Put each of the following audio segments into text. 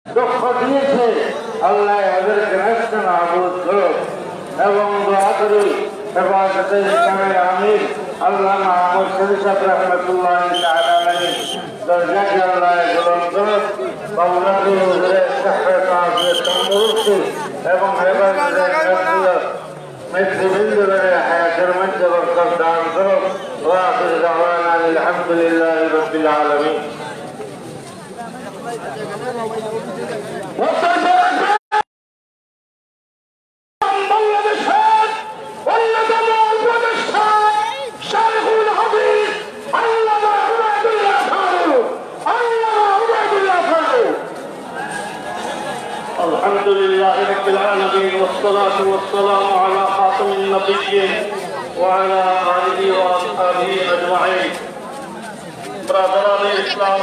দুঃখ দিয়েছে, আল্লাহ এদেরকে রাস্তা নাবুদ করুন এবং দোয়া করি হেফাজতে ইসলামের আমির আল্লামা আহমদ শরীফ সাহেব রহমতুল্লাহ তাআলা আলাইহি দরজাকে আল্লাহ গ্রহণ করুন, বাবুনাকে হুজুরের সাহেব তাআফিয়ত তন্দুরুস্তি এবং হেফাজতে ইসলামের নেতৃবৃন্দদের হায়াতের মধ্যে বরকত দান করুন। ওয়া আখিরু দাওয়ানা আলহামদুলিল্লাহি রাব্বিল আলামিন। الحمد لله رب العالمين والصلاة والسلام على خاتم النبيين وعلى آله وأصحابه أجمعين. برادران الإسلام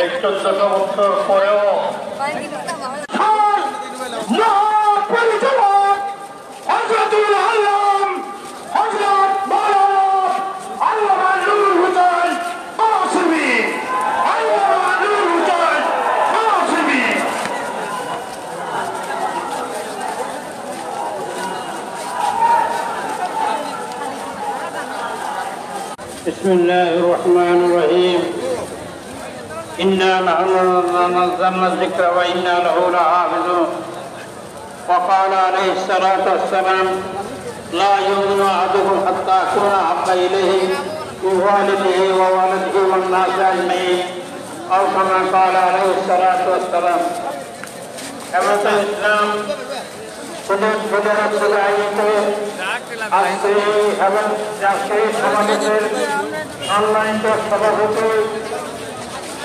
এই 14 বছর পরেও بسم الله الرحمن الرحيم. إنا نحن نزلنا الذكر وإنا له لحافظون. وقال عليه الصلاة والسلام لا يؤمن أحدكم حتى أكون أحب إليه من والده وولده والناس أجمعين أو كما قال عليه الصلاة والسلام. حضرت الإسلام আজকে এবং জাতীয় সমাবেশের সম্মানিত সভাপতি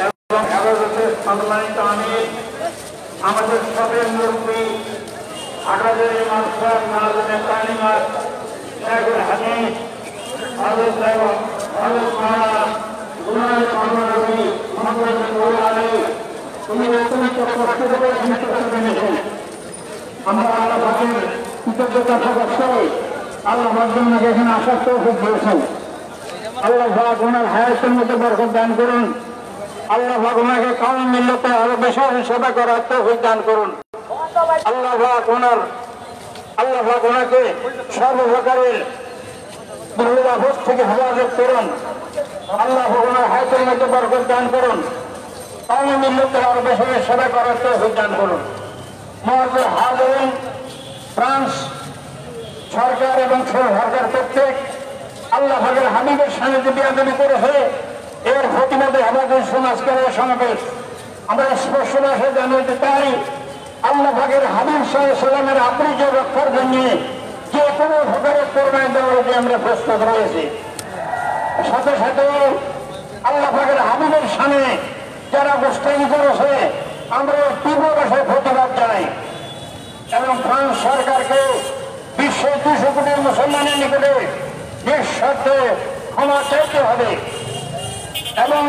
এবং হেফাজতের সম্মানিত আমির, আমাদের সবের মুরব্বী হাটহাজারী মাদ্রাসার নাজমে তালিমাত শেখুল হাদিস হযরত মাওলানা গুনায়ে মোহাম্মদ রবি মোহাম্মদ আলী, তিনি অত্যন্ত কষ্ট করে সংসদ এনেছেন। আমরা আল্লাহ পাকের কৃতজ্ঞতা প্রকাশ করি। আল্লাহ পাক এখানে আসার তৌফিক দিয়েছেন। আল্লাহ পাক ওনার হায়াতের মধ্যে বরকত দান করুন। আল্লাহ পাক ওনাকে কাওমি মিল্লাতে আরো বেশি সেবা করার তৌফিক দান করুন। আল্লাহ পাক ওনাকে সর্বপ্রকারের দুর্বিপাক থেকে হেফাজত করুন। আল্লাহ পাক ওনার হায়াতের মধ্যে বরকত দান করুন। কাওমি মিল্লাতে আরো বেশি সেবা করার তৌফিক দান করুন। মহাজের হাজিরিন, ফ্রান্স সরকার এবং সরকার কর্তৃক আল্লাহ পাকের হাবিবের সান্নিধ্যে বিয়াদবি করেছে, এর প্রতিবাদে আমাদের সমাজের সমাবেশ। আমরা স্পষ্ট ভাষায় জানাতে চাই, আল্লাহ পাকের হাবিব সাল্লাল্লাহু আলাইহি সাল্লামের আত্মীয় রক্ষার জন্য যে কোনো প্রকারের কোরবানি দেওয়ার জন্য আমরা প্রস্তুত রয়েছি। সাথে সাথে আল্লাহ পাকের হাবিবের সামনে যারা গোষ্ঠী করেছে আমরা তীব্র ভাষায় প্রতিবাদ জানাই এবং ফ্রান্স সরকারকে বিশ্বের 200 কোটি মুসলমানের নিকটে নিঃস্বার্থে ক্ষমা চাইতে হবে এবং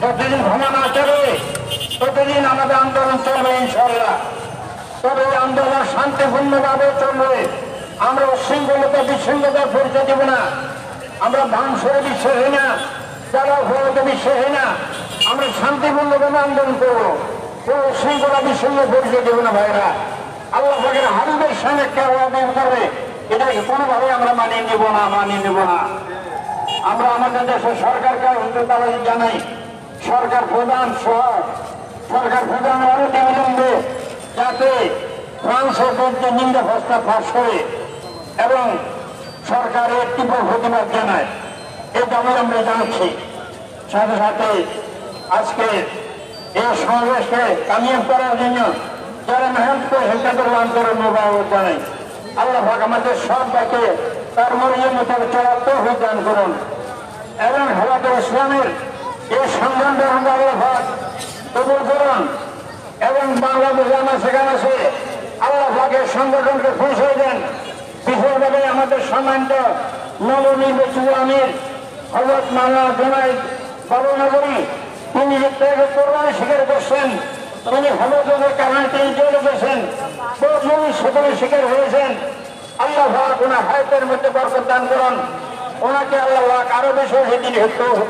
যতদিন ক্ষমা না চাবে ততদিন আমাদের আন্দোলন চলবে ইনশাআল্লাহ। তবে এই আন্দোলন শান্তিপূর্ণভাবে চলবে। আমরা উশৃঙ্খলতা বিশৃঙ্খলার পরিচয় দেব না, আমরা ভাঙচুরে বিশ্বাসী না, যারা ভয়তে বিশ্বাসী না। আমরা শান্তিপূর্ণভাবে আন্দোলন করবো, কেউ উশৃঙ্খলা বিশৃঙ্খলার পরিচয় দেব না। ভাইরা, আল্লাহ পাকের হাবিবের সঙ্গে কেউ অবহেলা করবে এটাকে কোনোভাবে আমরা মানিয়ে নেব না। আমরা আমাদের দেশের সরকারকে ধন্যবাদ জানাই। সরকার প্রধান অনতিবিলম্বে যাতে ফ্রান্সের বিরুদ্ধে নিন্দা প্রস্তাব পাশ করে এবং সরকারের তীব্র প্রতিবাদ জানায়, এই দাবি আমরা জানাচ্ছি। সাথে সাথে আজকে এই সমাবেশকে কামিয়াব করার জন্য যারা মেহনত করে তাদের অন্তরের মোবারক জানাই। আল্লাহ পাক আমাদের সবাইকে তার মর্যাদা মোতাবেক চলার তৌফিক দান করুন এবং হেফাজতে ইসলামের এই সংগ্রামটা আল্লাহ পাক কবুল করুন এবং বাংলাদেশে আমরা সেখানে আছে আল্লাহ পাকের সংগঠনকে পৌঁছে দেন। বিশেষভাবে আমাদের সম্মানিত নবনির্বাচিত আমির হযরত মাওলানা জুনায়েদ বাবুনগরী, তিনি কোরবানি স্বীকার করছেন, তিনি হেফাজতের কারণে তিনি জেলে গেছেন, বহু সকলের শিকার হয়েছেন। আল্লাহ পাক ওনার হায়াতের মধ্যে বরকত দান করুন, ওনাকে আল্লাহ পাক আরো বেশি সেদিন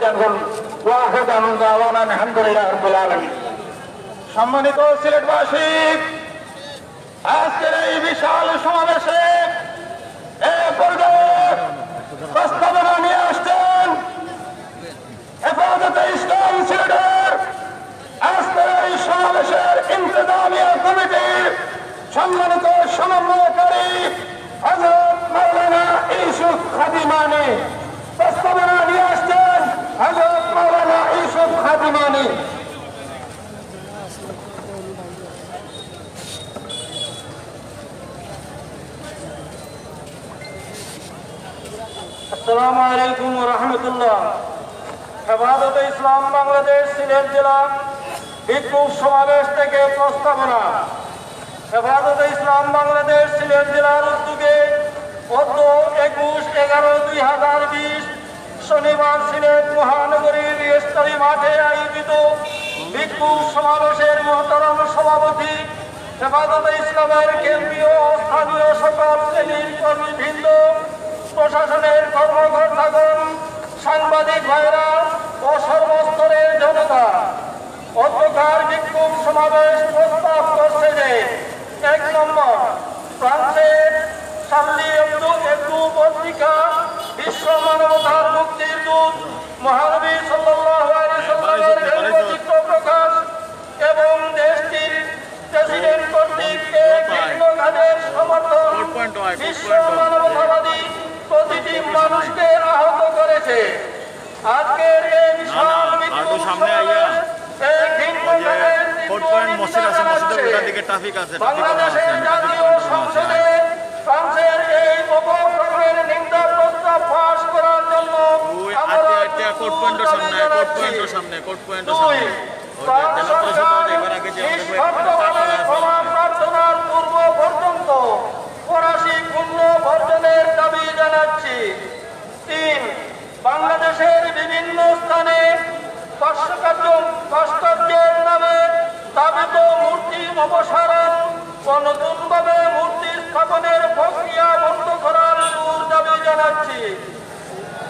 দান করুন। ওয়া আখিরু দাওয়ানা আলহামদুলিল্লাহি রাব্বিল আলামিন। সম্মানিত সিলেটবাসী, আজকের এই বিশাল সমাবেশে প্রস্তাবনা নিয়ে আসছেন হেফাজতে ইসলাম সিলেটের আজকের এই সমাবেশের ইন্তজামিয়া কমিটির সম্মানিত সমন্বয়কারী হযরত মাওলানা ইউসুফ খাদিমানি। প্রস্তাবনা নিয়ে আসছেন হযরত মাওলানা ইউসুফ খাদিমানি। আসসালামু আলাইকুম ওয়া রাহমাতুল্লাহ। হেফাজতে ইসলাম বাংলাদেশ সিলেট জেলা বিক্ষোভ সমাবেশ থেকে প্রস্তাবনা। হেফাজতে ইসলাম বাংলাদেশ সিলেট জেলার উদ্যোগে গত 21/11/2020 শনিবার সিলেট মহানগরীর স্থলী মাঠে আয়োজিত বিক্ষোভ সমাবেশের মহতরম সভাপতি, হেফাজতে ইসলামের কেন্দ্রীয় ও স্থানীয় সকল শ্রেণীর কর্মীবৃন্দ, প্রশাসনের কর্মকর্তাগণ, সাংবাদিক ভাইরা ও সর্বস্তরের জনতা, অধ্যকার বিক্ষোভ সমাবেশ প্রস্তাব করছে যে 1 নম্বর, ফ্রান্সের শার্লি এবদো পত্রিকা বিশ্ব মানবতার মুক্তির দূত মহানবী সাল্লাল্লাহু আলাইহি সাল্লামের ব্যঙ্গচিত্র প্রকাশ এবং দেশটির প্রেসিডেন্ট কর্তৃক ঘৃণ্যঘাতের সমর্থন বিশ্ব মানবতাবাদী প্রতিটি মানুষকে আহত করেছে। আজকের এই বিশাল বিক্ষোভ সমাবেশ বাংলাদেশের জাতীয় সংসদে ফ্রান্সের এই অপকর্মের নিন্দা প্রস্তাব পাস করার জন্য প্রার্থনার পূর্ব পর্যন্ত ফরাসি পূর্ণ বর্জনের দাবি জানাচ্ছি। 3, বাংলাদেশের বিভিন্ন স্থানে ভাস্কর্যের নামে স্থাপিত মূর্তি অপসারণ ও নতুনভাবে মূর্তি স্থাপনের প্রক্রিয়া বন্ধ করার জোর দাবি জানাচ্ছি।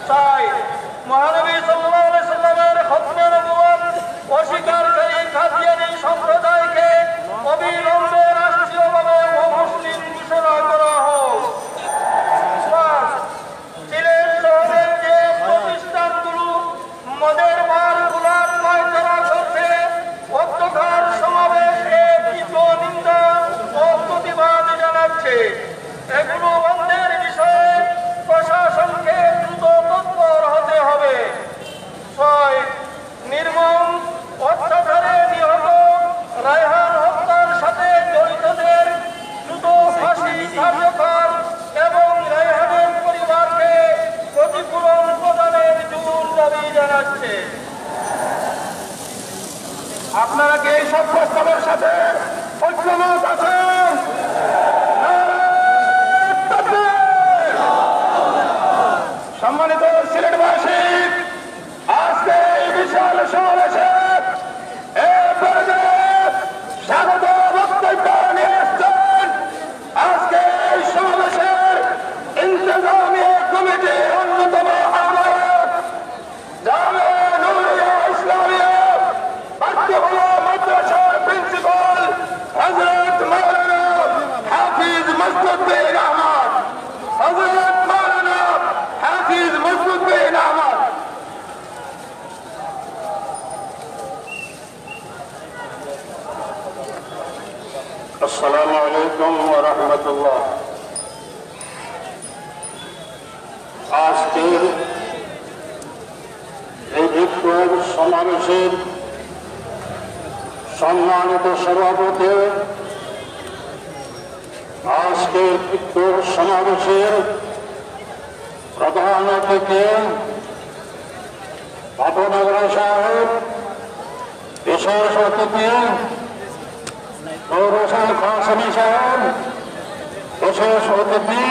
4, মহানবী সাল্লাল্লাহু আলাইহি সাল্লামের খতমে নবুয়ত অস্বীকারী কাদিয়ানী সম্প্রদায়কে অবিলম্বে রাষ্ট্রীয়ভাবে অমুসলিম ঘোষণা করা হোক। 5, সিলেট শহরের যে প্রতিষ্ঠানগুলো মদের বারগুলার পায়চারা করছে, অধ্যকার সমাবেশে তীব্র নিন্দা ও প্রতিবাদ জানাচ্ছে। এগুলো বন্ধের বিষয়ে প্রশাসনকে দ্রুত তৎপর হতে হবে। 6, নির্মম অত্যাচারে নিহত রায়হান হত্যার সাথে জড়িতদের দ্রুত ফাঁসি কার্যকর এবং রায়হানের পরিবারকে ক্ষতিপূরণ প্রদানের জোর দাবি জানাচ্ছে। আপনারা কি এই সব প্রস্তাবের সাথে ঐক্যমত আছেন? সম্মানিত সিলেটবাসী, আজকে এই বিশাল সমাবেশে স্বাগত বক্তব্য নিয়ে আসছেন আজকে এই সমাবেশের ইন্তজামিয়া কমিটির অন্যতম আহ্বায়ক জামিয়া নূরিয়া ইসলামিয়া বাচ্চাহুল্লাহ মাদ্রাসার প্রিন্সিপাল হযরত মাওলানা হাফিজ মাসউদ বিন আহমদ। হযরত মাওলানা হাফিজ মাসউদ বিন আহমদ। আসসালামু আলাইকুম ওয়া রাহমাতুল্লাহ। আজকের এই বিক্ষোভ সমাবেশের সম্মানিত সভাপতি, আজকের বিক্ষোভ সমাবেশের প্রধান অতিথি পাপনগর সাহেব, বিশেষ অতিথি নৌরোশন কাসেমি সাহেব, বিশেষ অতিথি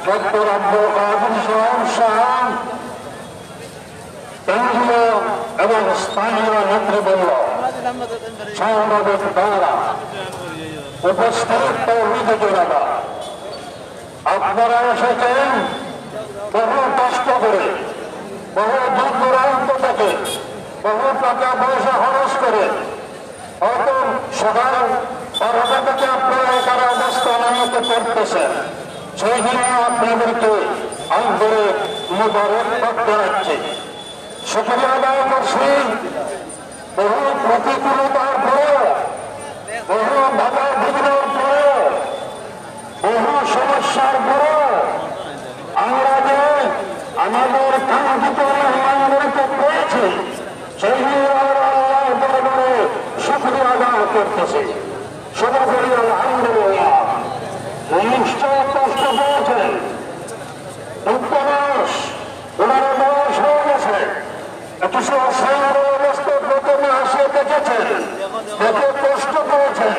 ডক্টর আব্দুল কাদের সাহেব, কেন্দ্রীয় এবং স্থানীয় নেতৃবৃন্দ, সাংবাদিক দ্বারা উপস্থিত তৌহিদ জনতা, আপনারা এসেছেন বহু কষ্ট করে, বহু দূর দূরান্ত থেকে, বহু টাকা পয়সা খরচ করে হয়তো সকাল 12টা থেকে আপনারা এখানে অবস্থান আমাকে করতেছেন, সেই জন্য আপনাদেরকে আন্তরিক মুবারকবাদ জানাচ্ছি। শুকরিয়া আদায় করছি। বহু প্রতিকূলতার পরে, বহু বাধা বিঘ্নের পরে, বহু সমস্যার পরে আমরা যে আমাদের কাঙ্ক্ষিত মেহমানদেরকে পেয়েছি, সেই জন্য আমরা আল্লাহর দরবারে শুকরিয়া আদায় করতেছি। সবাই বলি আলহামদুলিল্লাহ। নিশ্চয় কষ্ট পেয়েছেন, উপন্যাস ওনারা বয়স হয়ে গেছে, কিছু অসহায় অবস্থা প্রথমে আসে দেখেছেন, দেখে কষ্ট পেয়েছেন,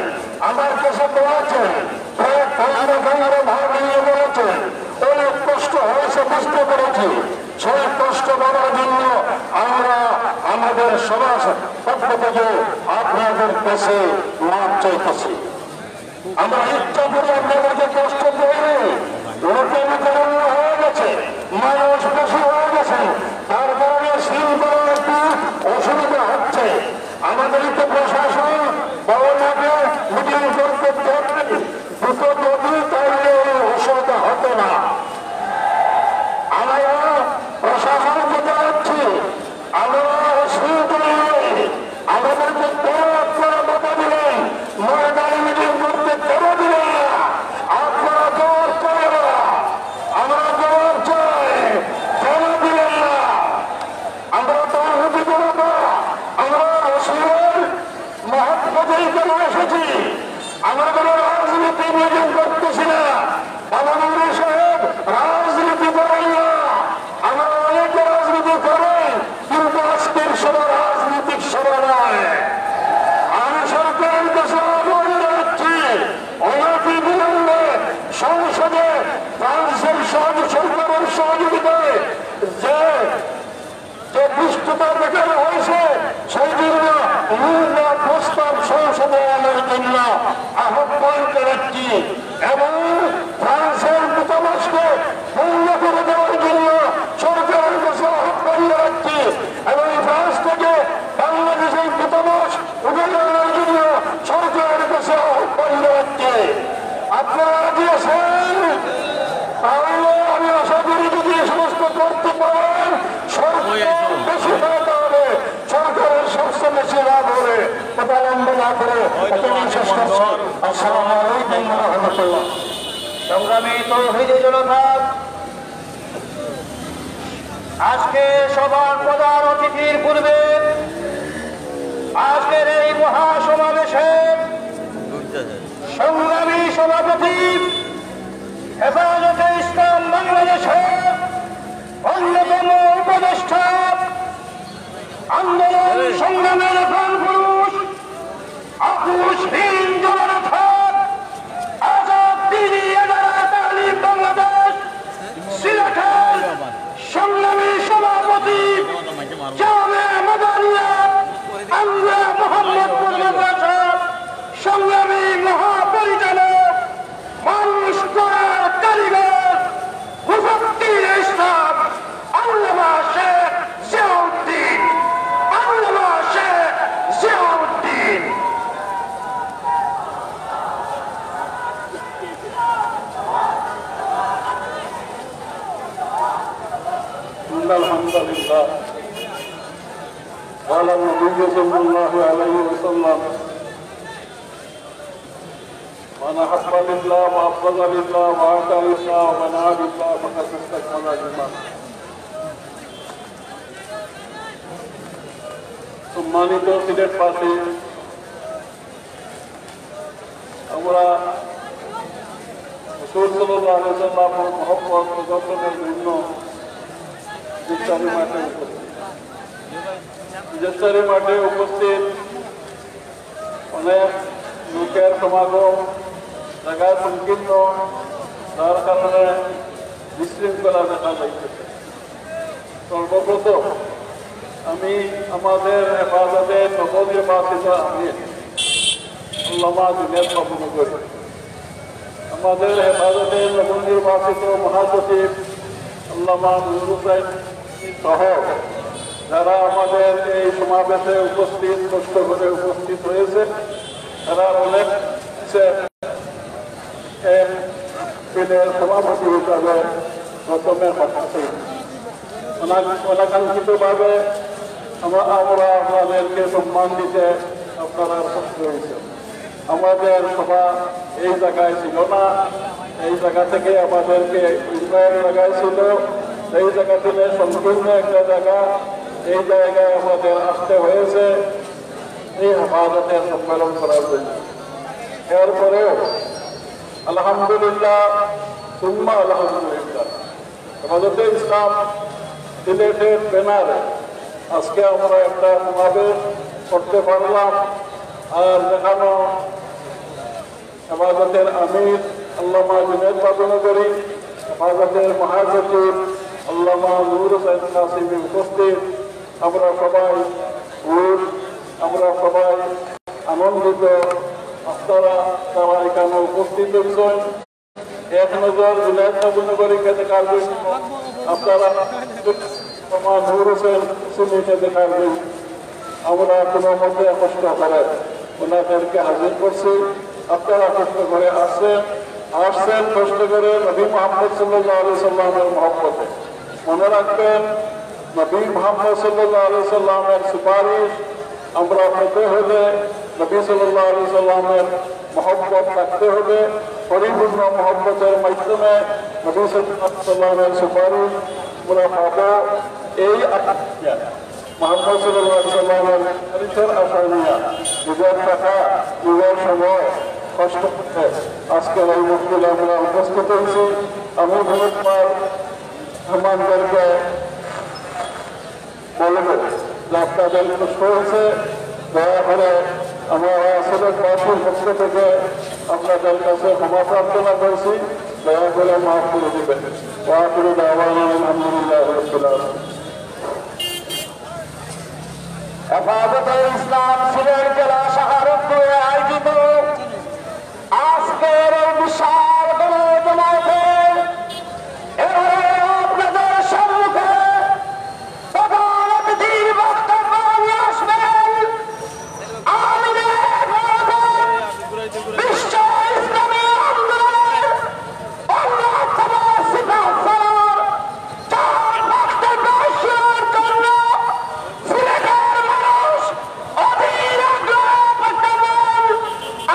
আমার কাছে বলেছেন, প্রায় 15 ভাগ নিয়ে বলেছেন অনেক কষ্ট হয়েছে, বুঝতে পেরেছি। সেই কষ্ট করার জন্য আমরা আমাদের সবার পক্ষ থেকে আপনাদের কাছে মাপ চাইতেছি। আমরা ইচ্ছা করে আপনাদেরকে কষ্ট দেয়নি, লোকের হয়ে গেছে, মানুষ বেশি হয়ে গেছে, তার কারণে শৃঙ্খলার একটু অসুবিধা হচ্ছে। আমাদের তো প্রশাসন বড়টাকে মিটিং করতে দুটো যদি তাহলে অসুবিধা হতো না। আমরা প্রশাসন যেতে যাচ্ছি, আমরা শৃঙ্খলায় আমাদেরকে আপনারা বাধা দিলেন, ময়দানে মিটিং করতে করে দিলেন না, আপনারা জোর করে না, আমরা জোর চাই, কেন দিলেন না? আমরা তৌহিদি জনতা, আমরা রসুলের মহব্বতেই কেন এসেছি? আমরা কোনো রাজনীতি মিটিং করতেছি না। বাবানুর সাহেব রাজনীতি করেন না, আমরা অনেকে রাজনীতি করেন, কিন্তু আজকের সভা রাজনীতিক সভা নয়। আমি সরকারের কাছে আহ্বান জানাচ্ছি, অনতি বিলম্বে সংসদে ফ্রান্সের সরকারের সহযোগিতায় যে দুষ্টতা দেখানো হয়েছে, সেই জন্য প্রস্তাব সংসদে আনার জন্য আহ্বান জানাচ্ছি এবং ফ্রান্সের দূতাবাসকে বন্ধ করে দেওয়ার জন্য সরকারের কাছে আহ্বান জানাচ্ছি এবং ফ্রান্স থেকে বাংলাদেশের দূতাবাস উঠে আনার জন্য সরকারের কাছে আহ্বান জানাচ্ছি। আপনারা দিয়েছেন, তাহলে আমি আশা করি যদি এই সমস্ত করতে পারেন, সরকার বেশি হতে হবে, সরকারের সবচেয়ে বেশি লাভ হবে। কথা লম্বা না করে শেষ করছি। আসসালামু আলাইকুম ওয়া রাহমাতুল্লাহ। সংগ্রামী তৌহিদি জনতা, আজকে সবার প্রধান অতিথির পূর্বে আজকের এই মহাসমাবেশের সংগ্রামী সভাপতি, হেফাজতে ইসলাম বাংলাদেশের অন্যতম উপদেষ্টা, আন্দোলন সংগ্রামের প্রাণপুরুষ, আপুষহীন জননেতা, আজাদ দিনী এডারা তালিম বাংলাদেশ সিলেটের সংগ্রামী সভাপতি, জামে মাদানিয়া আনওয়ার মোহাম্মদপুর মাদ্রাসা সংগ্রামী মহাপরিচালক, মানুষ গড়ার কারিগর, মুফাত্তির ইসলাম আল্লামা শেখ জিয়াউদ্দিন, আল্লামা শেখ জিয়াউদ্দিন। আলহামদুলিল্লাহ قال النبي صلى الله عليه وسلم من أحب لله وأبغض لله وأعطى لله ومنع لله فقد استكمل الإيمان। সম্মানিত সিলেটবাসী, আমরা রাসূল সাল্লাল্লাহু আলাইহি ওয়াসাল্লামের মহব্বত প্রদর্শনের জন্য ইজতেমার মাঠে উপস্থিত অনেক লোকের সমাগম, জায়গা সংকীর্ণ, তার কারণে বিশৃঙ্খলা দেখা যাইতেছে। সর্বপ্রথম আমি আমাদের হেফাজতে নবনির্বাচিত আমির আল্লামা জুনেদ বাবু করি, আমাদের হেফাজতে নবনির্বাচিত মহাসচিব আল্লামা নুরুল হুসাইন সহ যারা আমাদের এই সমাবেশে উপস্থিত কষ্ট করে উপস্থিত হয়েছে তারা অনেক সভাপতি হিসাবে প্রথমে অনাকাঙ্ক্ষিতভাবে আমরা আপনাদেরকে সম্মান দিতে আপনারা কষ্ট হয়েছে। আমাদের সভা এই জায়গায় ছিল না, এই জায়গা থেকে আমাদেরকে ইসরায়েল জায়গায় ছিল, এই জায়গা থেকে সম্পূর্ণ একটা জায়গা, এই জায়গায় আমাদের আসতে হয়েছে এই হেফাজতের সম্মেলন করার জন্য। এরপরেও আলহামদুলিল্লাহ সুম্মা আলহামদুলিল্লাহ হেফাজতে ইসলাম সিলেটের ব্যানারে আজকে আমরা একটা সমাবেশ করতে পারলাম। আর দেখানো হেফাজতের আমির আল্লামা জুনেদ বাবুনগরী, হেফাজতের মহাসচিব আল্লামা নূর হোসেন কাসিমি উপস্থিত, আমরা সবাই আনন্দিত আপনারা তারা এখানে উপস্থিত হয়েছেন। এক নজর জুনেদ বাবুনগরীকে দেখার জন্য আপনারা নূর হোসেন কাসিমিকে দেখার জন্য আমরা কোনো মধ্যে কষ্ট করে ওনাদেরকে হাজির করছি। আপনারা কষ্ট করে আসছেন কষ্ট করে নবী মুহাম্মদ সাল্লাল্লাহু আলাইহি সাল্লামের মহব্বতে। মনে রাখবেন নবী মুহাম্মদ সাল্লাল্লাহু আলাইহি সাল্লামের সুপারিশ আমরা পেতে হলে নবী সাল্লাল্লাহু আলাইহি সাল্লামের মহব্বত রাখতে হবে। পরিপূর্ণ মহব্বতের মাধ্যমে নবী সাল্লাল্লাহু আলাইহি সাল্লামের সুপারিশ আমরা পাবো। এই মোহাম্মদ সাল্লাল্লাহু আলাইহি সাল্লামের সুপারিশের আশা নিয়ে নিজের টাকা নিজের সময় কষ্ট করে আজকের এই মুশকিলে আমরা উপস্থিত হয়েছি। আমি ধন্যবাদ আমাদেরকে বলবেন যে আপনাদের কষ্ট হয়েছে, দয়া করে আমরা সিলেটবাসীর পক্ষ থেকে আপনাদের কাছে ক্ষমা প্রার্থনা করছি, দয়া করে মাফ করে দেবেন। ওয়াকিরু দাওয়ানা আলহামদুলিল্লাহি রাব্বিল আলামিন। হেফাজতে ইসলাম সিলেট জেলা শাহরুখপুরে আয়োজিত আজকের এই বিশাল গণজমায়েতে আপনাদের সম্মুখে প্রধান অতিথির বক্তব্য নিয়ে আসবেন বিশ্ব ইসলামী আন্দোলনের অন্যতম সিপাহসালার চার বক্তব্য শোনার জন্য সিলেটের মানুষ অধীর আগ্রহ প্রত্যাবন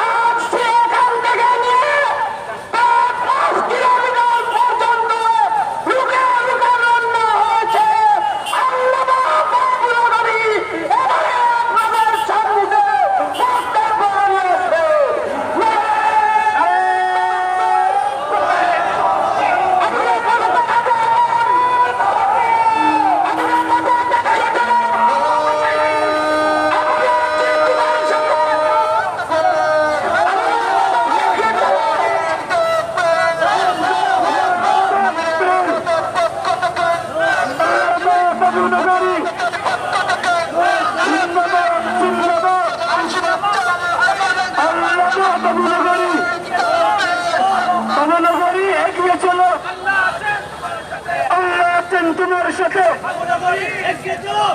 আজ এখান থেকে নিয়ে প্রায় 5 কিলোমিটার পর্যন্ত লুকে লুকে রান্না হয়েছে। আল্লামা বাবুনগরী এবারে আপনাদের সম্মুখে বক্তব্য নিয়ে আসবে। বাবুনগরী এগিয়ে চলো, আল্লাহ আছেন তোমার সাথে।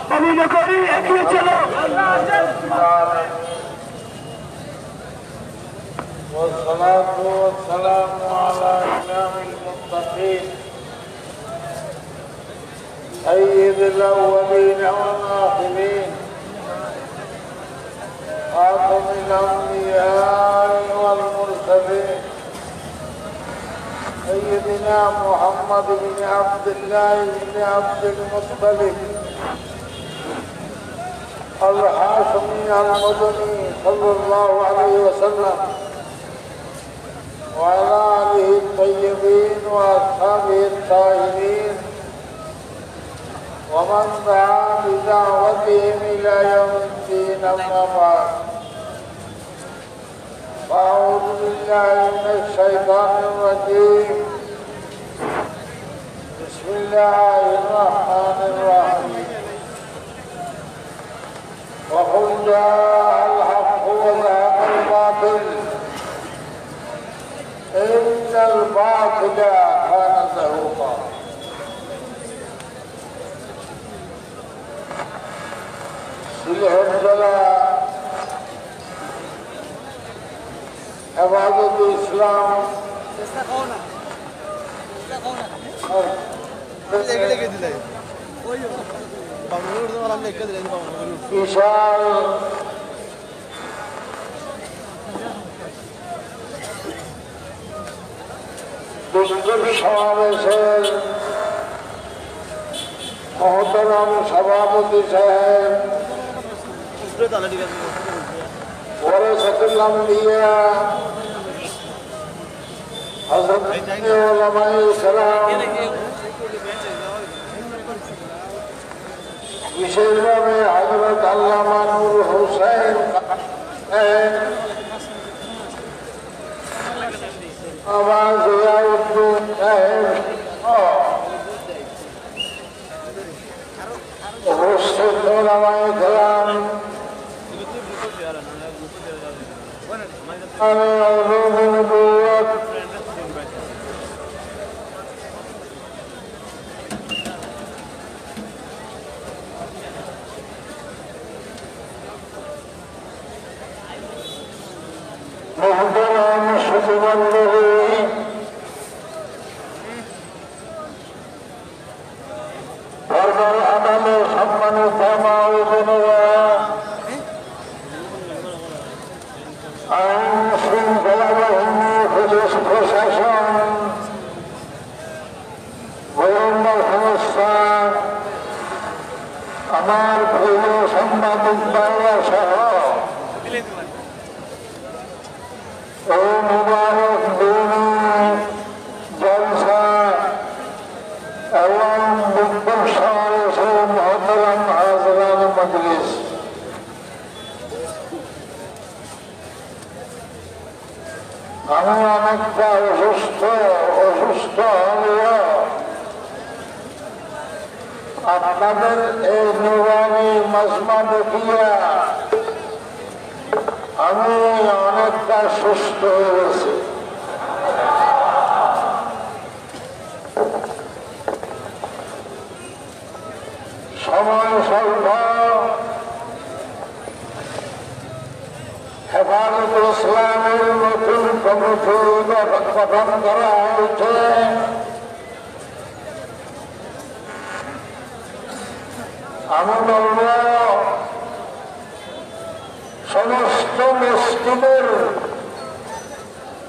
বাবুনগরী এগিয়ে চলো। والصلاة والسلام على إمام المتقين سيد الأولين والآخرين خاتم الأنبياء والمرسلين سيدنا محمد بن عبد الله بن عبد المطلب الهاشمي المدني صلى الله عليه وسلم وعلى آله الطيبين وأصحابه الطاهرين ومن دعا بدعوتهم إلى يوم الدين. أما بعد فأعوذ بالله من الشيطان الرجيم. بسم الله الرحمن الرحيم. وقل جاء الحق وذهب الباطل إن الباطل كان زهوقا. হেফাজত ইসলাম বিশাল বিক্ষোভ সমাবেশের মহতরম সভাপতি সাহেব ওয়ারাসাতুল আম্বিয়া হযরত উলামায়ে কেরাম, বিশেষভাবে হযরত আল্লামা নূর হোসেন আমার জিয়াউদ্দিন সাহেব উপস্থিত উলামায়ে কেরাম, ধর্মের আদালে সম্মানিত মা ও বোনেরা, আইন শৃঙ্খলা বাহিনী, পুলিশ প্রশাসন, গোয়েন্দা সংস্থা, আমার প্রিয় সাংবাদিক ভাইরা সহ এই মুবারক দিনে জলসা এবং বিক্ষোভ সমাবেশের মহতরম হাজরান মজলিস, আমি অনেকটা অসুস্থ হলেও আপনাদের এই নুরানি মজমা দেখিয়া আমি অনেকটা সুস্থ হয়ে গেছি। সময় স্বল্প, হেফাজত ইসলামের নতুন কমিটি গঠন করা হয়েছে। আমি বলব সমস্ত মসজিদের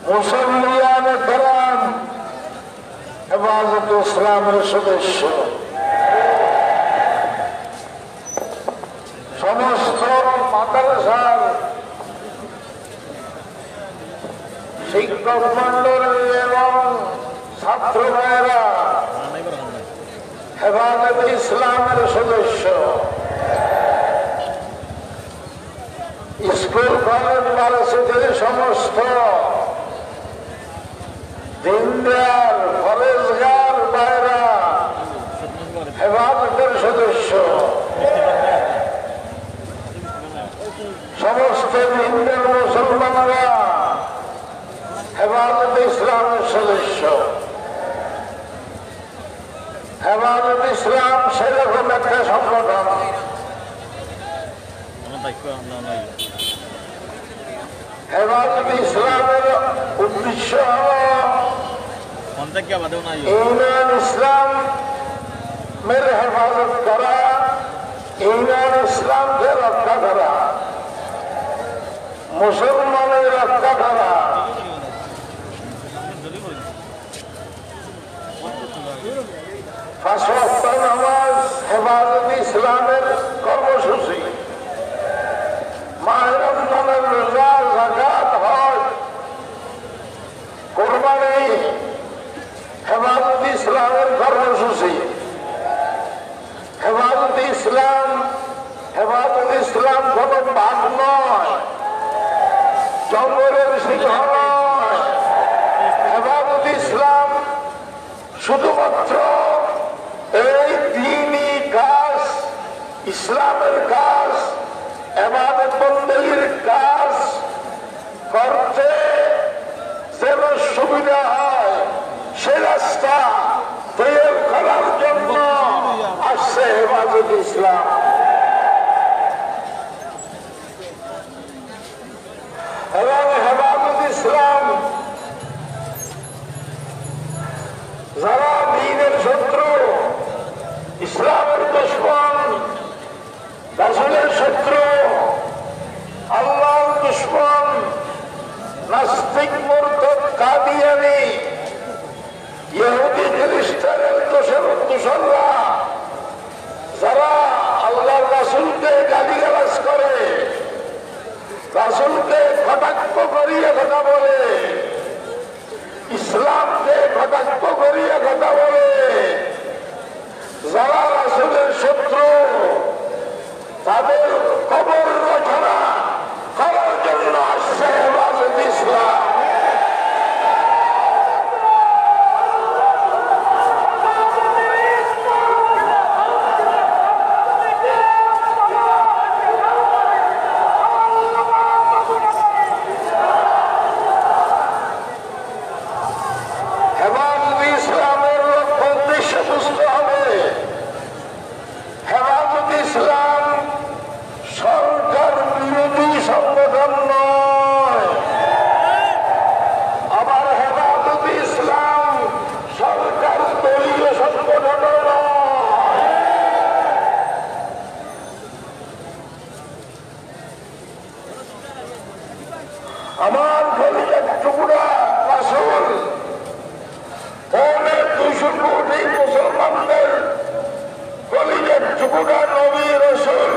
মুসল্লিয়ান কেরাম হেফাজত ইসলামের সদস্য, সমস্ত মাদ্রাসার শিক্ষক মন্ডলী এবং ছাত্র ভাইয়েরা হেফাজত ইসলামের সদস্য, স্কুল কলেজ ভার্সিটির সমস্ত দিনদার ফরেজগার ভাইয়েরা হেফাজতের সদস্য, সমস্ত দিনদার মুসলমানরা হেফাজত ইসলামের সদস্য। হেফাজত ইসলাম সেরকম একটা সংগঠন, হেফাজত ইসলামের উদ্দেশ্য হল ইমান ইসলামের হেফাজত করা, ইমান ইসলামকে রক্ষা করা, মুসলমানের রক্ষা করা। পাঁচ ওয়াক্ত নামাজ হেফাজত ইসলামের কর্মসূচি, মাহে রমজানের রোজা, যাকাত, হজ, কুরবানি হেফাজত ইসলামের কর্মসূচি। হেফাজত ইসলাম কোন ভাগ নয়, জঙ্গলের সিংহ নয়। হেফাজত ইসলাম শুধুমাত্র এই দ্বীনি কাজ, ইসলামের কাজ, ইবাদত বন্দেগীর কাজ করতে যেন সুবিধা হয় সে রাস্তা তৈরি করার জন্য আসছে হেফাজত ইসলাম। এবং হেফাজত ইসলাম নাস্তিক মুরতাদ কাদিয়ানী ইহুদি খ্রিস্টানের দোসররা যারা আল্লাহর রাসূলকে গালিগালাজ করে, রাসূলকে কটাক্ষ করিয়ে কথা বলে, ইসলামকে কটাক্ষ করিয়ে কথা বলে, যারা রাসূলের শত্রু তাদের কবর রচনা করার জন্য আসছে হেফাজত ইসলাম। হেফাজত ইসলামের লক্ষ্য উদ্দেশ্য বুঝতে হবে। হেফাজত ইসলাম সরকার বিরোধী সংগঠন নয়, আবার হেফাজত ইসলাম সরকার দলীয় সংগঠন নয়। আমার কলিজার টুকরা রাসূল 200 কোটি মুসলমানদের কলিজার টুকরা নবী রাসূল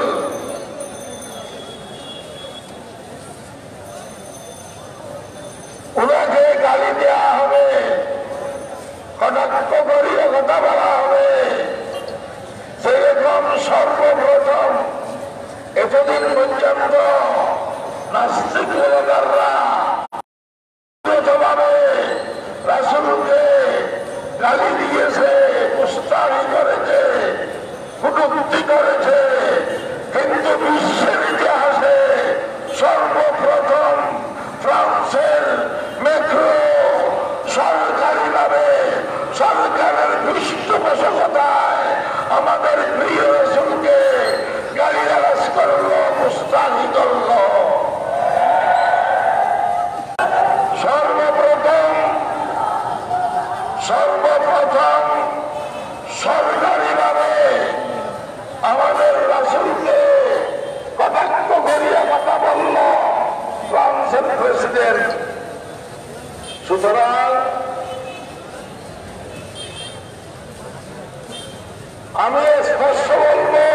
ওনাকে গালি দেওয়া হবে, কটাক্ষ করিয়ে কথা বলা হবে। সেরকম সর্বপ্রথম এতদিন পর্যন্ত নাস্তিক ব্লগাররা ভাবে রাসূলকে গালি দিয়েছে, মুস্তাহি করেছে, কটূক্তি করেছে, কিন্তু বিশ্বের ইতিহাসে সর্বপ্রথম ফ্রান্সের ম্যাক্রো সরকারিভাবে সরকারের পৃষ্ঠপোষকতায় আমাদের প্রিয় রাসূলকে গালিগালাজ করলো, মুস্তাহি করলো। সর্বপ্রথম সরকারিভাবে আমাদের রাসূলকে কটাক্ষ করিয়া কথা বলল ফ্রান্সের প্রেসিডেন্ট। সুতরাং আমি স্পষ্ট বলবো,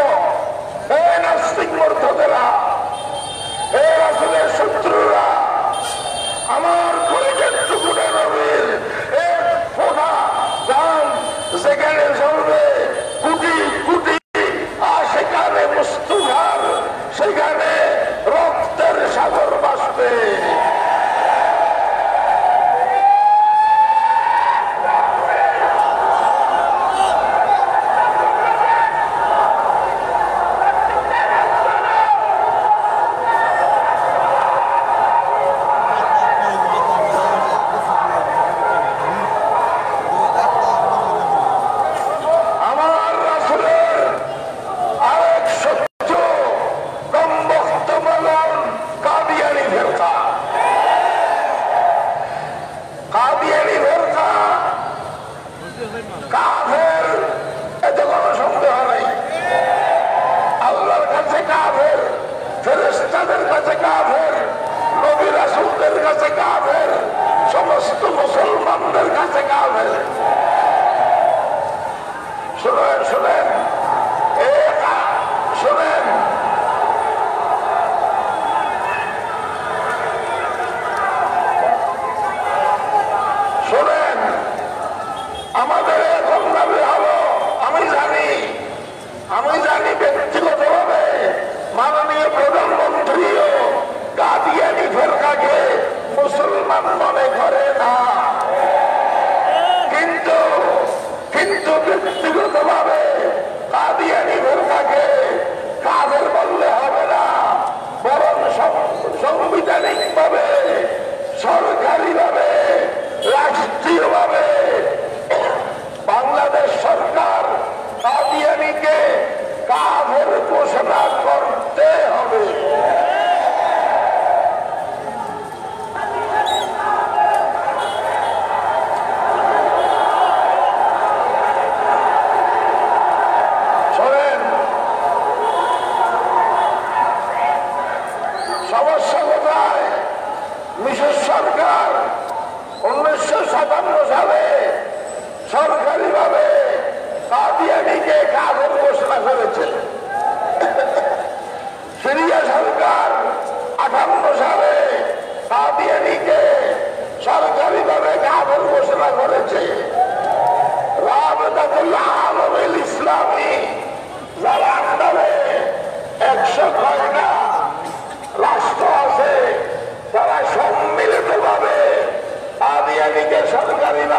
হে নাস্তিক মুরতাদেরা, হে রাসূলের শত্রুরা, আমার কলিজার টুকরা নবীর এক ফোঁটা গান যেখানে চলবে কোটি কোটি আশিকানে মুস্তাফার, সেখানে রক্তের সাগর ভাসবে। সমস্ত মুসলমানদের কাছে কাফের। শুনেন শুনেন শুনেন, শুনেন, আমাদের এখন দাবি হলো, আমি জানি ব্যক্তিগতভাবে মাননীয় প্রধানমন্ত্রীও কাদিয়ানী ফেরকাকে মুসলমান মনে করে না, কিন্তু ব্যক্তিগতভাবে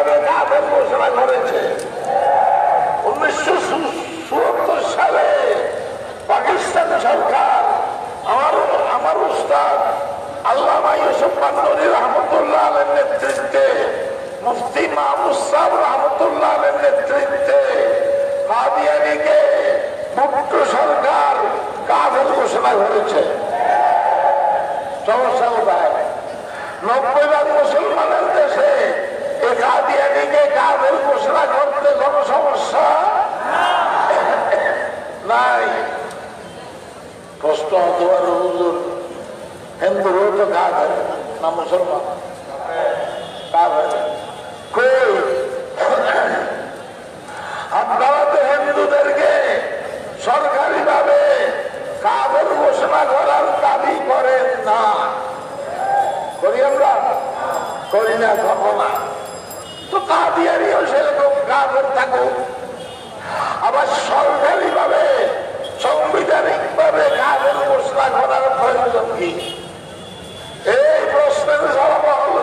ভাবে কাফের ঘোষণা করেছে। 1974 সালে পাকিস্তান সরকার আমার উস্তাদ আল্লামা ইউসুফ পান্নূরী রহমতুল্লাহ আলাইহির নেতৃত্বে, মুফতি মাহমুদ সাহেব রহমতুল্লাহ আলাইহির নেতৃত্বে কাদিয়ানীকে ভুট্টো সরকার কাফের ঘোষণা করেছে। সমস্যা কোথায়? 90% মুসলমানের দেশে এই কাদিয়ানীকে কাফের ঘোষণা করতে কোনো সমস্যা নাই। প্রশ্ন হতে পারে, হুজুর হিন্দুরও তো কাফের না মুসলমান? কাফের কই? আপনারা তো হিন্দুদেরকে সরকারি ভাবে কাফের ঘোষণা করার দাবি করেন না। করি আমরা? করি না, করবো না। তো কাদিয়ানীও সেরকম কাফের থাকুক। আবার সরকারি ভাবে সাংবিধানিক ভাবে কাফের ঘোষণা করার প্রয়োজন কি? এই প্রশ্নের জবাব হলো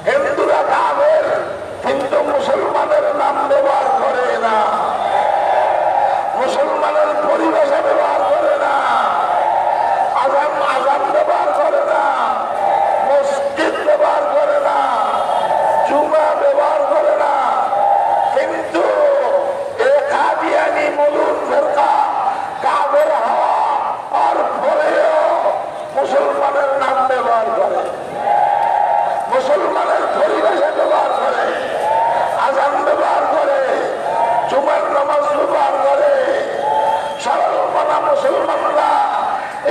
হিন্দুরা কাফের, কিন্তু মুসলমানের নাম ব্যবহার করে না, মুসলমানের পরিভাষা ব্যবহার করে না, আজান ব্যবহার করে না, মসজিদ ব্যবহার করে না, জুমা ব্যবহার করে না। কিন্তু এ কাদিয়ানী মূলুন ফেরকা কাফের হওয়া আর পরেও মুসলমানের নাম ব্যবহার করে, মুসলমানের পরিভাষা ব্যবহার করে, আজান ব্যবহার করে, জুমার নামাজ ব্যবহার করে। সর্বমানা মুসলমানরা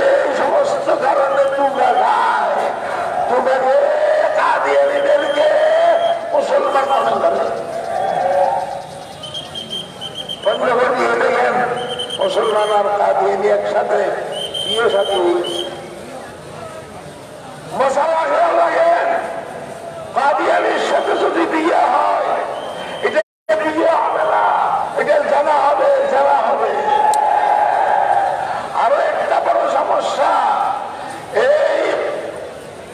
এই সমস্ত কারণে দুর্গা খায়, দুর্গাকে কাদিয়ানীদেরকে মুসলমান মনে করে। দেখেন মুসলমান আর কাদিয়ানী একসাথে বিয়ে সাথে হয়েছে। মশালা খেয়াল লাগেন, কাদিয়ানীর সাথে যদি বিয়ে হয় এটা বিয়ে হবে না, এটা জানা হবে, জানা হবে। আরো একটা বড় সমস্যা, এই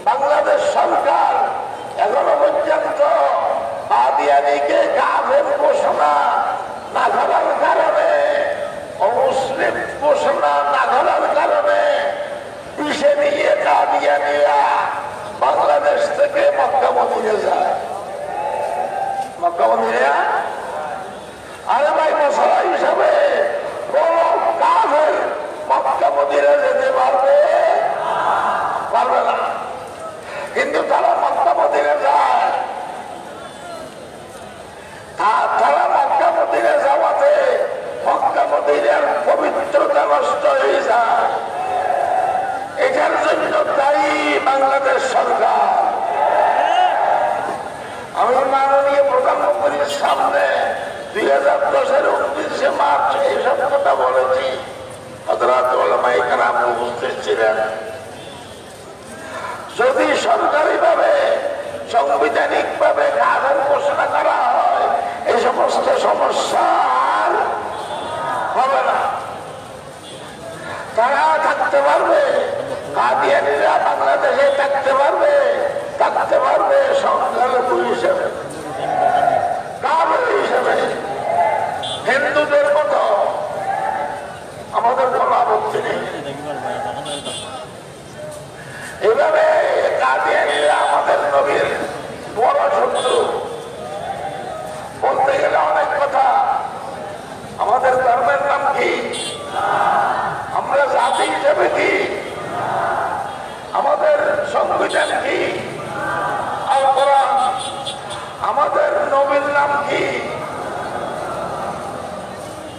বাংলাদেশ সরকার এখনো পর্যন্ত কাদিয়ানীকে কাফের ঘোষণা না করার কারণে, অমুসলিম ঘোষণা না করার কারণে পিছিয়ে নিয়ে কাদিয়ানীরা বাংলাদেশ থেকে মক্কা মদিনা যায়। মক্কা মদিনা, আরে ভাই মশলা হিসাবে কোন কাফের মক্কা মদিনা যেতে পারবে না, কিন্তু তারা মক্কা মদিনা যায়। তারা মক্কা মদিনা যাওয়াতে মক্কা মদিনার পবিত্রতা নষ্ট হয়ে যায়। এটার জন্য দায়ী বাংলাদেশ সরকার। আমি মাননীয় প্রধানমন্ত্রীর সামনে 2010-এর 29শে মার্চ এইসব কথা বলেছি। হযরত উলামায়ে কেরাম উপস্থিত ছিলেন। যদি সরকারি ভাবে সাংবিধানিক ভাবে কাফের ঘোষণা করা হয়, এই সমস্ত সমস্যা হবে না। তারা থাকতে পারবে, কাদিয়ানীরা বাংলাদেশে থাকতে পারবে সংখ্যালঘু হিসেবে, কাফের হিসেবে, হিন্দুদের মতো। আমাদের কোনো আপত্তি নেই। এভাবে কাদিয়ানীরা আমাদের নবীর বড় শত্রু। বলতে গেলে অনেক কথা। আমাদের ধর্মের নাম কি? আমরা জাতি হিসেবে কি? আমাদের সংবিধান কি? আল কোরআন। আমাদের নবীর নাম কি?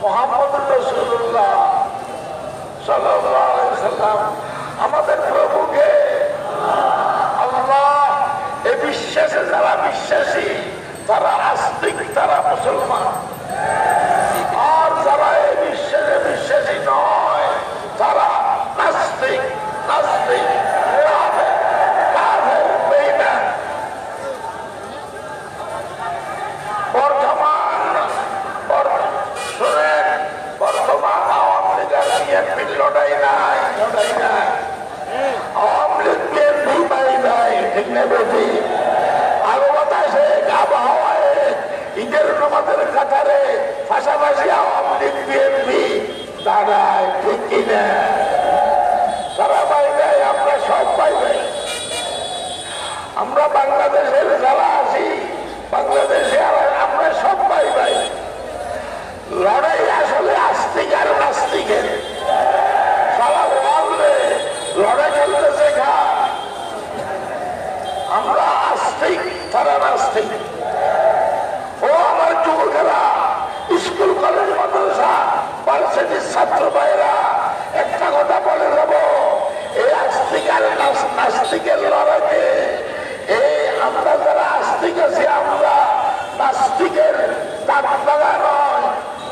মুহাম্মদুর রাসূলুল্লাহ সাল্লাল্লাহু আলাইহি ওয়াসাল্লাম। আমাদের প্রভুকে আল্লাহ। এই বিশ্বাসে যারা বিশ্বাসী তারা আস্তিক, তারা মুসলমান। আর যারা এই বিশ্বাসে বিশ্বাসী নয় তারা নাস্তিক, নাস্তিক, কাফের, বেঈমান। বর্তমান আওয়ামী লীগের বিএনপির লড়াই নাই, আওয়ামী লীগ বিএনপি পাই নাই, ঠিক না বেশি? আরো বাতাসে ঈদের নামাজের কাতারে পাশাপাশি আওয়ামী লীগ বিএনপি দাঁড়ায়, ঠিক কিনা? তারা পাই নাই, আমরা সব পাই নাই। আমরা বাংলাদেশের যারা আছি, বাংলাদেশে আমরা সব পাই নাই। লড়াই আসলে আস্তিক আর নাস্তিকের। সারা ওয়ার্ল্ডে লড়াই চলতেছে খা, আমরা আস্তিক, তারা নাস্তিক। ও আমার যুবকেরা, স্কুল কলেজ মাদ্রাসা ভার্সিটির ছাত্র ভাইরা, একটা কথা বলে দেব, এই আস্তিক আর নাস্তিকের লড়াইতে এই আমরা যারা আস্তিক আছি, আমরা নাস্তিকের দাঁত লাগা নয়,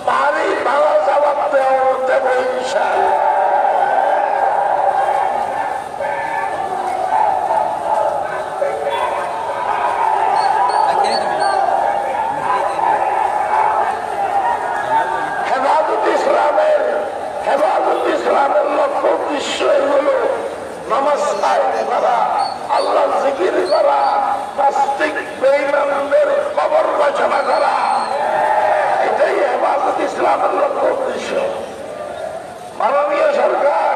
তারই ভালো জবাব দেব ইনশাআল্লাহ। হেফাজত ইসলামের লক্ষ্য উদ্দেশ্য হলো নামাজ কায়েম করা, আল্লাহ জিকির করা, নাস্তিক বেঈমানদের কবর রচনা করা, এটাই হেফাজত ইসলামের লক্ষ্য উদ্দেশ্য। মাননীয় সরকার,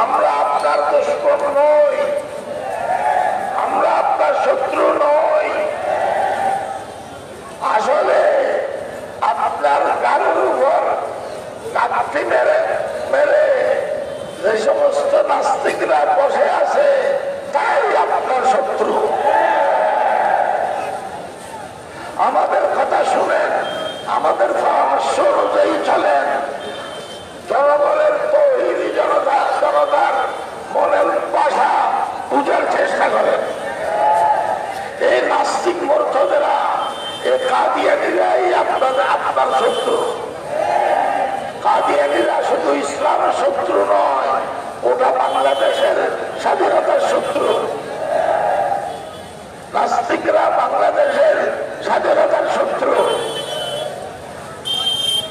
আমরা আপনার দুশমন নই, আমরা আপনার শত্রু নই। আসলে আপনার গাড়ির উপর কাঠি মেরে মেরে যে সমস্ত নাস্তিকরা বসে আছে, তাই আপনার শত্রু। আমাদের কথা শুনেন, আমাদের পরামর্শ অনুযায়ী চলেন, জনগণের তৌহিদি জনতার মনের ভাষা বুঝার চেষ্টা করেন। এই নাস্তিক মূর্খদেরা, এই কাদিয়ানীরাই আপনার শত্রু। কাদিয়ানীরা শুধু ইসলামের শত্রু নয়, ওটা বাংলাদেশের স্বাধীনতার শত্রু। নাস্তিকরা বাংলাদেশের স্বাধীনতার শত্রু।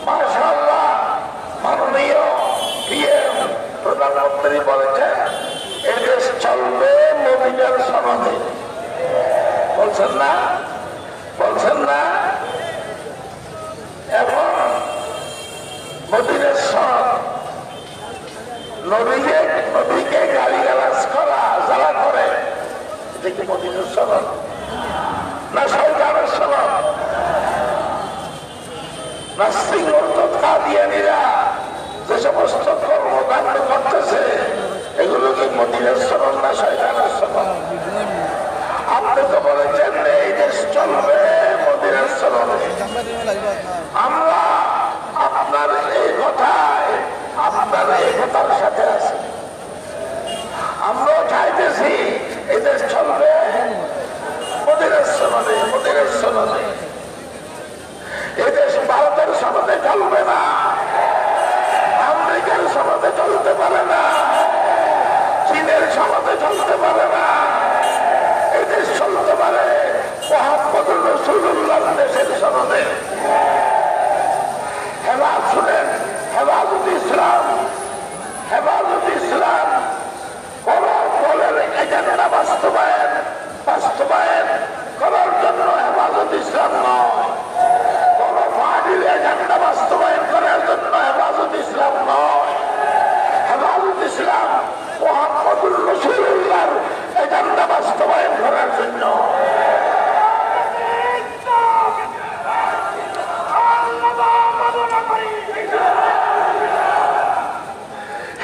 মাশাআল্লাহ, মাননীয় পিএম প্রধানমন্ত্রী বলেছেন এদেশ চলবে মদিনার সনদে। বলছেন না? বলছেন না? এখন মদিনার সনদ, নবীকে গালিগালাজ করা যারা করে, এটা কি মদিনার সনদ না সরকারের সনদ? নাস্তিক মুরতাদ কাদিয়ানীরা যে সমস্ত কর্মকাণ্ড করতেছে, এগুলো কি মদিনার সনদ না শয়তানের সনদ? আপনি তো বলেছেন এই দেশ চলবে মদিনার সনদে। আমরা আপনার এই কথায়, আপনার এই কথার সাথে আছি। আমরাও চাইতেছি এই দেশ চলবে মদিনার সনদে, মদিনার সনদে। এই দেশ ভারতের সনদে চলবে না, আমেরিকার সনদে চলতে পারে না, চীনের সনদে চলতে পারে না। এই দেশ চলতে পারে মুহাম্মদুর রাসূলুল্লাহর দেশের সনদে। শুনেন, হেফাজত ইসলাম, হেফাজত ইসলাম কোন দলের এজেন্ডা বাস্তবায়ন করার জন্য হেফাজত ইসলাম নয়, কোন পার্টির এজেন্ডা বাস্তবায়ন করার জন্য হেফাজত ইসলাম নয়। হেফাজত ইসলাম মুহাম্মদুর রাসূলুল্লাহর এজেন্ডা বাস্তবায়ন করার জন্য।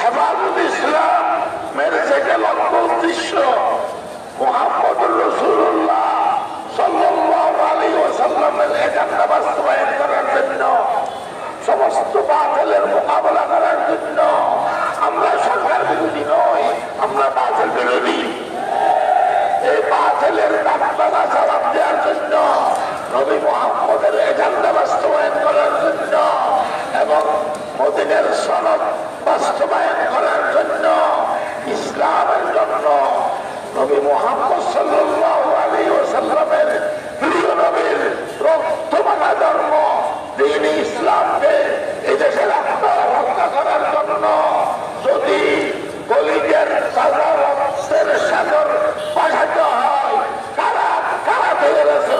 হেফাজত ইসলাম মেরে থেকে লক্ষ্য উদ্দেশ্য মুহাম্মদুর রাসূলুল্লাহ সাল্লাল্লাহু আলাইহি ওয়াসাল্লামের এজেন্ডা বাস্তবায়ন করার জন্য, সমস্ত বাতিলের মোকাবেলা করার জন্য। আমরা সরকার বিরোধী নই, আমরা বাতিল বিরোধী। এই বাতিলের দাঁড়া জবাব দেওয়ার জন্য, নবী মুহাম্মদের এজেন্ডা বাস্তবায়ন করার জন্য এবং মদিনার সনদ বাস্তবায়ন করার জন্য, ইসলামের জন্য, নবী মুহাম্মদ সাল্লাল্লাহু আলাইহি ওয়াসাল্লামের প্রিয় নবীর রক্তমাখা ধর্ম দ্বীন ইসলামকে এই দেশে রক্ষা করার জন্য যদি কলিজের সাদা রক্তের সাগর পাঠাতে হয়, কারা কারা তৈরি আছে?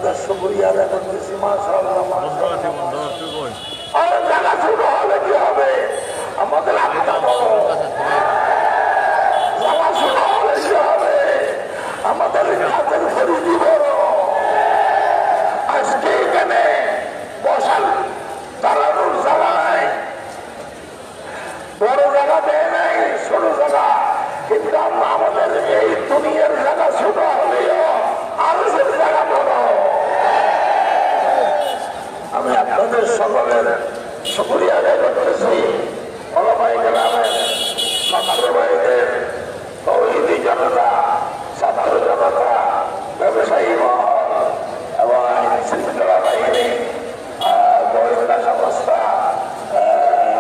আপনাদের শুকরিয়া আদায় করতেছি। মাশাআল্লাহ আর জায়গা শুরু হলে কি হবে, আমাদের আত্মা বড়। জায়গা শুরু হলে কি হবে, আমাদের কাজের পরিধি বড়। আজকে এখানে বসার দাঁড়ানোর জায়গা নাই, বড় জায়গা দেয় নাই, ছোট জায়গা। কিন্তু আমরা আমাদের এই দুনিয়ার জায়গা ছোট হলেও আরশের জায়গা বড়। আমি আপনাদের সকলের শুকরিয়া আদায় করতেছি। ওলামায়ে কেরামের, ছাত্র ভাইদের, তৌহিদি জনতা, ছাত্র জনতা, ব্যবসায়ী মহল এবং আইন শৃঙ্খলা বাহিনী, গোয়েন্দা সংস্থা,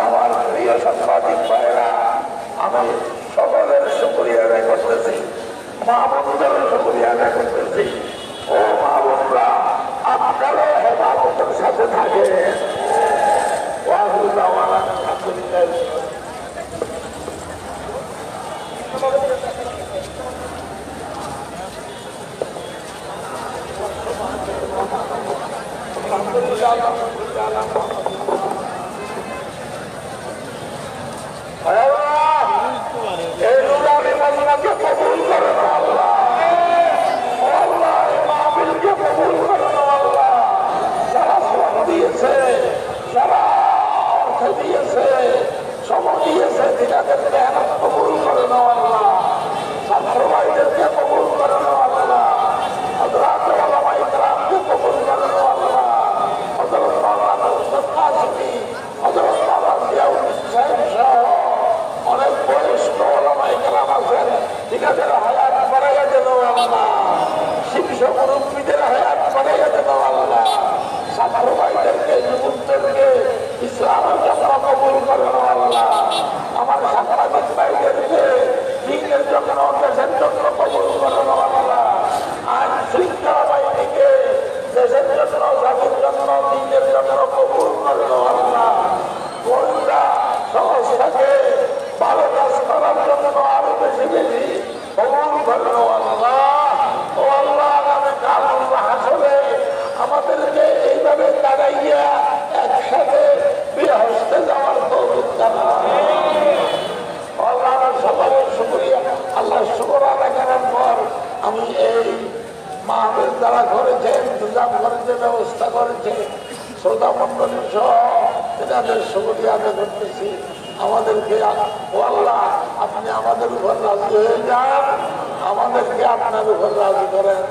আমার প্রিয় সাংবাদিক ভাইরা, আমি সকলের শুকরিয়া আদায় করতেছি। মা বোনদের শুকরিয়া আদায় করতেছি। ও মা বোনরা, আপনারা হেফাজতের সাথে থাকে। এই রুলানি মজনাকে কবুল করেন আল্লাহ। আল্লাহ এই মাহফিলকে কবুল করেন আল্লাহ। যারা শ্রম দিয়েছে, যারা অর্থ দিয়েছে, সময় দিয়েছে, দিনাদের মেহনত কবুল করেন আল্লাহ। ছাত্র ভাইদেরকে কবুল করেন আল্লাহ। হযরত ওলামায়ে কেরামকে কবুল করেন আল্লাহ। হযরত মাওলানা উস্তাদ কাসেমী, হযরত মাওলানা জিয়াউল ইসলাম সহ অনেক বয়স্ক ওলামায়ে কেরাম আছেন, দিনাদের হায়াত বাড়াইয়া দেন আল্লাহ। শিক্ষক মুরব্বীদের হায়াত বাড়াইয়া দেন আল্লাহ। ছাত্র ভাইদেরকে, যুবকদেরকে ইসলামের জন্য কবুল করেন আল্লাহ। আমার সাংবাদিক ভাইদেরকে দিনের জন্য, দেশের জন্য কবুল করেন আল্লাহ। আইন শৃঙ্খলা বাহিনীকে দেশের জন্য, জাতির জন্য, দিনের জন্য কবুল করেন আল্লাহ। গোয়েন্দা সংস্থাকে ভালো কাজ করার জন্য আরো বেশি বেশি কবুল করেন আল্লাহ। ও আল্লাহ, আগামী কাল হাসরে আমাদেরকে এইভাবে দাঁড়াইয়া একসাথে বেহেশতে যাওয়ার তৌফিক দান করুন। আল্লাহ সকলের শুকরিয়া। আল্লাহ শুকর আদায় করার পর আমি এই মাহফিল যারা করেছে, ইন্তজাম করেছে, ব্যবস্থা করেছে, শ্রোতা মন্ডলী সহ এনাদের শুকরিয়া আদায় করতেছি। আমাদেরকে ও আল্লাহ, আপনি আমাদের উপর রাজি হয়ে যান, আমাদেরকে আপনার উপর রাজি করেন।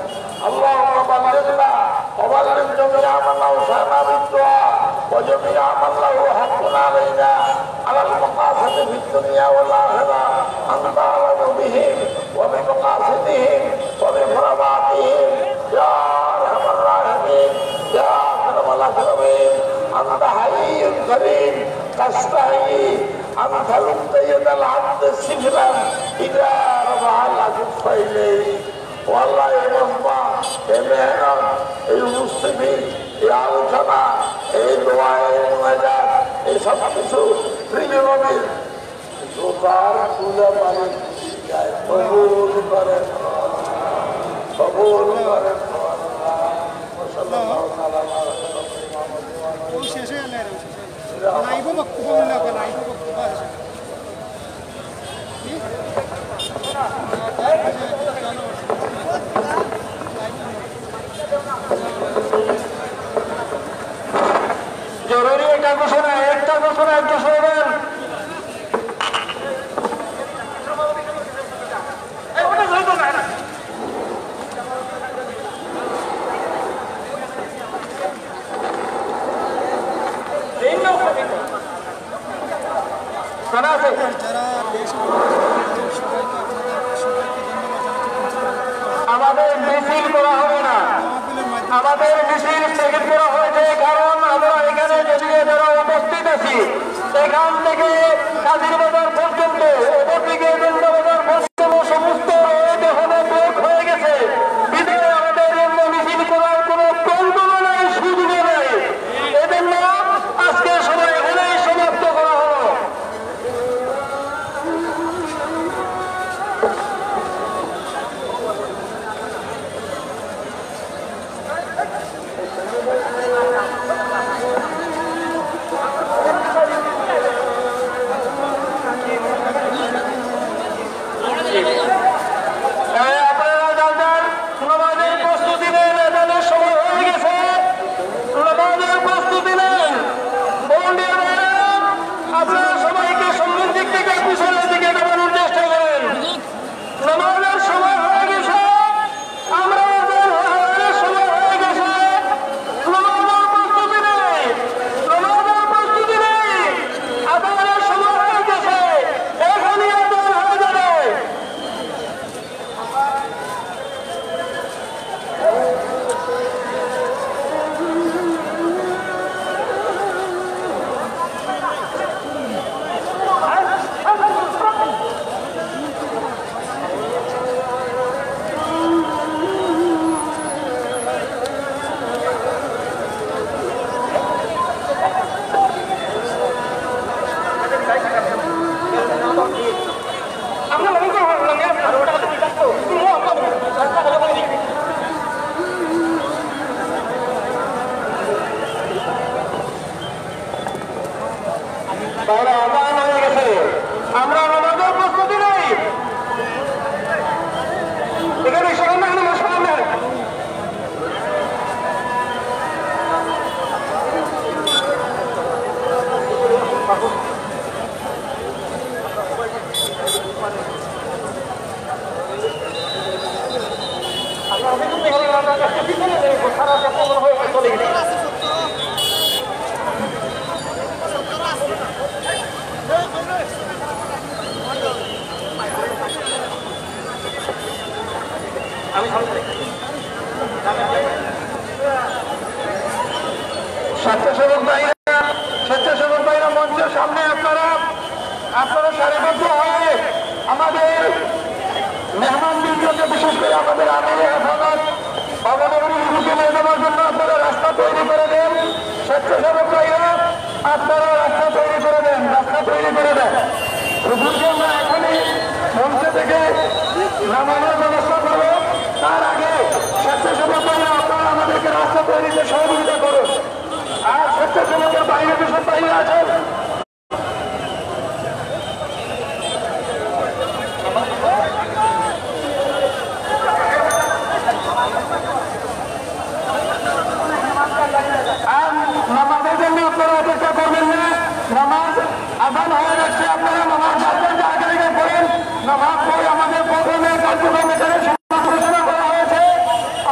আল্লাহ বাল্লিগনা وبلغ جميع من أوصانا بالدعاء وجميع من له حق علينا على المقاصد في الدنيا والآخرة أنت أعلم بهم وبمقاصدهم وبمرضاتهم يا أرحم الراحمين يا أكرم الأكرمين أنت حي كريم تستحي أن تلد يد العبد سجلا إذا رفع الأكف إليه والله এই মজমা, এই মেহনত, এই উপস্থিতি, এই আলোচনা, এই দোয়া, এই মুনাজাত, এই সব কিছু প্রিয় নবীর জোতার তুলে পানি কবুল করেন, কবুল করেন। জরুরি একটা ঘোষণা, একটু শুনবেন। আমাদের মিছিল করা হবে না, আমাদের মিছিল স্থগিত করা হয়েছে, কারণ আমরা এখানে যদি যারা উপস্থিত আছি এখান থেকে কাজীর বাজার পর্যন্ত, ওপর দিকে বাজার পর্যন্ত সমস্ত এখানে ব্লক হয়ে গেছে। বিধায় আমাদের মিছিল করার কোনো কল্পনা নাই, সুযোগ নাই। এজন্য আজকে সবাই এখানেই সমাপ্ত করা হলো। তাহলে আদান হয়ে গেছে, আমরা আমাদের প্রস্তুতি নেই এখানে সামনে আমার সামনে স্বেচ্ছাসেবক ভাইরা মঞ্চের সামনে আপনারা সারিবদ্ধ হয়ে আমাদের মেহমানবৃন্দকে, বিশেষ করে আমাদের আমির হেফাজত ভবনের রুখে নিয়ে যাওয়ার জন্য আপনারা রাস্তা তৈরি করে দেন। স্বেচ্ছাসেবক ভাইরা আপনারা রাস্তা তৈরি করে দেন। হুজুরকে আমরা এখনই মঞ্চ থেকে নামানোর ব্যবস্থা করবো। তার আগে স্বেচ্ছাসেবক ভাইরা আপনারা আমাদেরকে রাস্তা তৈরিতে সহযোগিতা করুন। আর স্বেচ্ছাসেবকের বাইরে যেসব ভাইরা আছেন নামাজের জন্য আপনারা অপেক্ষা করবেন না। নামাজ আদান হয়ে যাচ্ছে, আপনারা নামাজ আগে করেন। নামাজ পড়ে আমাদের প্রোগ্রামের কার্যক্রম এখানে ঘোষণা করা হয়েছে।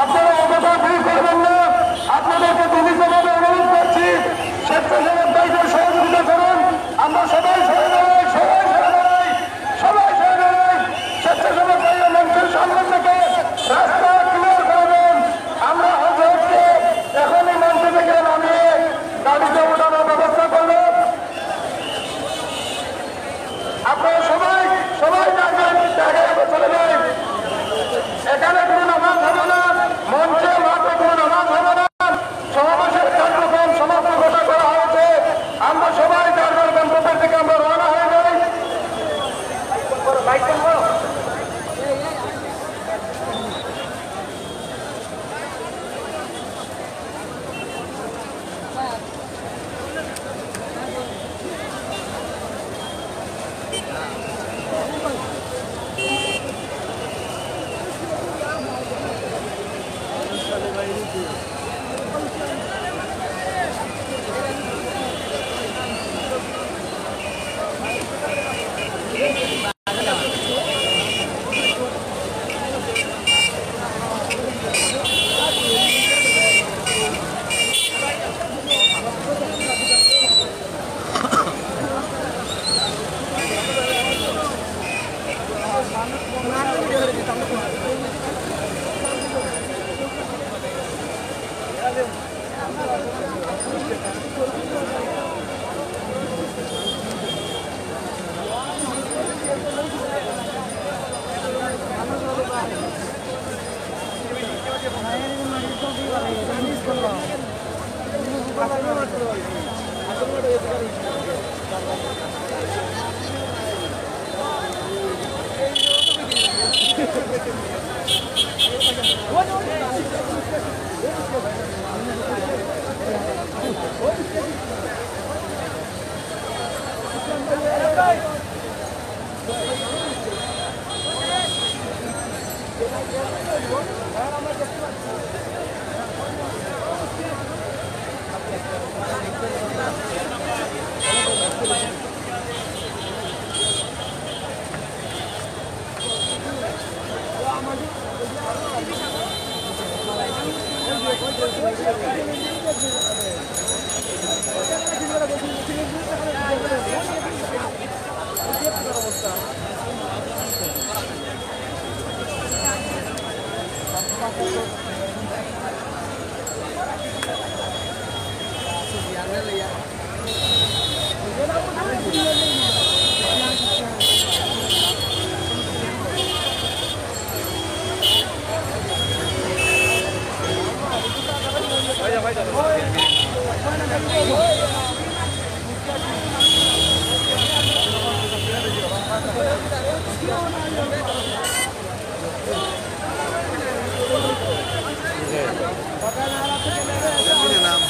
আপনারা অপেক্ষা করবেন না। আপনাদেরকে বিনীতভাবে অনুরোধ করছি, স্বেচ্ছাসেবক ভাইদের সহযোগিতা করুন। আমরা সবাই সরে দাঁড়াই। স্বেচ্ছাসেবক ভাইরা মঞ্চের সামনে থেকে রাস্তা ক্লিয়ার করবেন। আমরা হজরতকে এখনই মঞ্চ থেকে নামিয়ে গাড়িতে ওঠানোর ব্যবস্থা করব। আপনারা সবাই জায়গায় চলে যান। এখানে কোনো নামাজ হবে না, মঞ্চে মাঠে কোনো নামাজ হবে না। সমাবেশের কার্যক্রম সমাপ্ত ঘোষণা করা হয়েছে। আমরা সবাই যার গন্তব্যের থেকে আমরা রওনা হয়ে যাই। নাম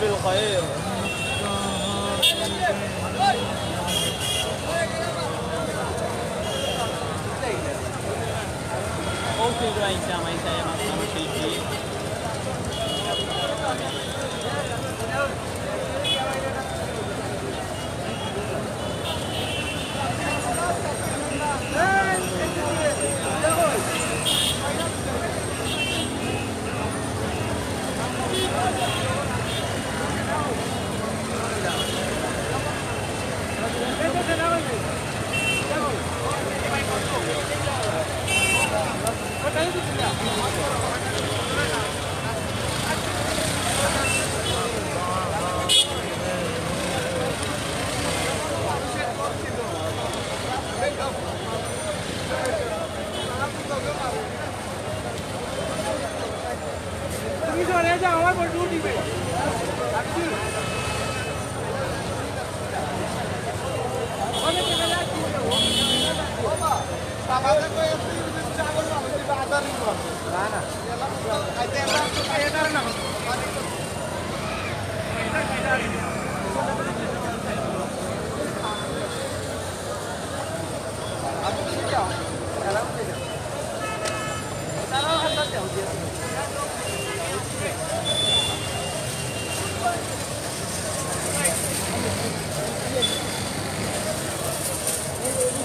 بالخير mungkin doa sama saya masuk TV.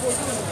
বলছিলেন